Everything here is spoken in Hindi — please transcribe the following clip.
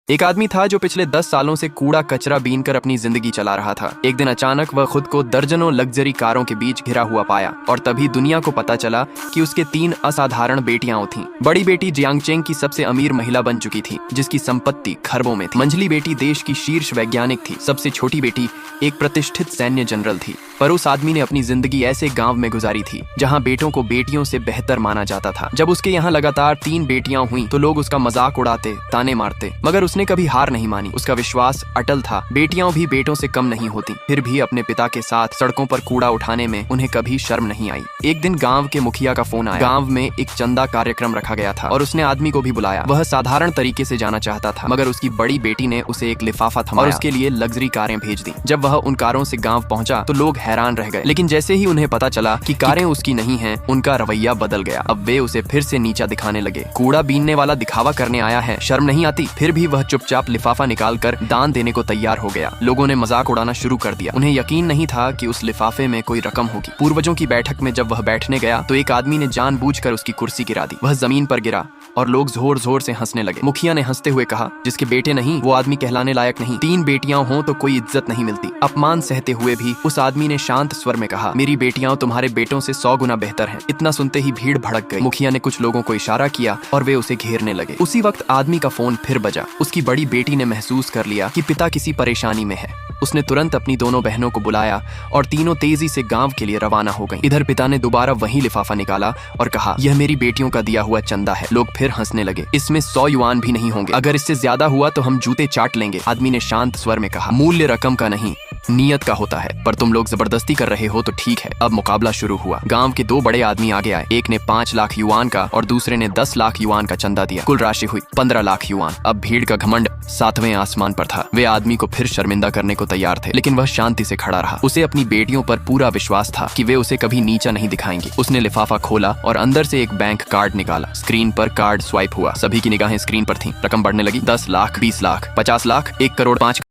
एक आदमी था जो पिछले 10 सालों से कूड़ा कचरा बीनकर अपनी जिंदगी चला रहा था। एक दिन अचानक वह खुद को दर्जनों लग्जरी कारों के बीच घिरा हुआ पाया और तभी दुनिया को पता चला कि उसके 3 असाधारण बेटियां थीं। बड़ी बेटी जियांगचेंग की सबसे अमीर महिला बन चुकी थी, जिसकी संपत्ति खरबों में थी। मंझली बेटी देश की शीर्ष वैज्ञानिक थी। सबसे छोटी बेटी एक प्रतिष्ठित सैन्य जनरल थी। पर उस आदमी ने अपनी जिंदगी ऐसे गांव में गुजारी थी जहां बेटों को बेटियों से बेहतर माना जाता था। जब उसके यहाँ लगातार 3 बेटियां हुईं तो लोग उसका मजाक उड़ाते, ताने मारते, मगर उसने कभी हार नहीं मानी। उसका विश्वास अटल था, बेटियां भी बेटों से कम नहीं होती। फिर भी अपने पिता के साथ सड़कों पर कूड़ा उठाने में उन्हें कभी शर्म नहीं आई। एक दिन गांव के मुखिया का फोन आया। गांव में एक चंदा कार्यक्रम रखा गया था और उसने आदमी को भी बुलाया। वह साधारण तरीके से जाना चाहता था, मगर उसकी बड़ी बेटी ने उसे एक लिफाफा थमाया और उसके लिए लग्जरी कारें भेज दी। जब वह उन कारों से गांव पहुंचा तो लोग हैरान रह गए, लेकिन जैसे ही उन्हें पता चला कि कारें उसकी नहीं हैं, उनका रवैया बदल गया। अब वे उसे फिर से नीचा दिखाने लगे। कूड़ा बीनने वाला दिखावा करने आया है, शर्म नहीं आती? फिर भी वह चुपचाप लिफाफा निकालकर दान देने को तैयार हो गया। लोगों ने मजाक उड़ाना शुरू कर दिया। उन्हें यकीन नहीं था कि उस लिफाफे में कोई रकम होगी। पूर्वजों की बैठक में जब वह बैठने गया तो एक आदमी ने जानबूझकर उसकी कुर्सी गिरा दी। वह जमीन पर गिरा और लोग जोर जोर से हंसने लगे। मुखिया ने हंसते हुए कहा, जिसके बेटे नहीं वो आदमी कहलाने लायक नहीं। 3 बेटियां हों तो कोई इज्जत नहीं मिलती। अपमान सहते हुए भी उस आदमी ने शांत स्वर में कहा, मेरी बेटियां तुम्हारे बेटों से 100 गुना बेहतर हैं। इतना सुनते ही भीड़ भड़क गई। मुखिया ने कुछ लोगों को इशारा किया और वे उसे घेरने लगे। उसी वक्त आदमी का फोन फिर बजा। उसकी बड़ी बेटी ने महसूस कर लिया कि पिता किसी परेशानी में है। उसने तुरंत अपनी दोनों बहनों को बुलाया और तीनों तेजी से गांव के लिए रवाना हो गईं। इधर पिता ने दोबारा वही लिफाफा निकाला और कहा, यह मेरी बेटियों का दिया हुआ चंदा है। लोग फिर हंसने लगे। इसमें 100 युआन भी नहीं होंगे। अगर इससे ज्यादा हुआ तो हम जूते चाट लेंगे। आदमी ने शांत स्वर में कहा, मूल्य रकम का नहीं, नियत का होता है। पर तुम लोग जबरदस्ती कर रहे हो तो ठीक है। अब मुकाबला शुरू हुआ। गांव के 2 बड़े आदमी आगे आए। एक ने 5 लाख युआन का और दूसरे ने 10 लाख युआन का चंदा दिया। कुल राशि हुई 15 लाख युआन। अब भीड़ का घमंड 7वें आसमान पर था। वे आदमी को फिर शर्मिंदा करने को तैयार थे, लेकिन वह शांति से खड़ा रहा। उसे अपनी बेटियों पर पूरा विश्वास था कि वे उसे कभी नीचा नहीं दिखाएंगी। उसने लिफाफा खोला और अंदर से एक बैंक कार्ड निकाला। स्क्रीन पर कार्ड स्वाइप हुआ। सभी की निगाहें स्क्रीन पर थीं। रकम बढ़ने लगी। 10 लाख, 20 लाख, 50 लाख, 1 करोड़, 5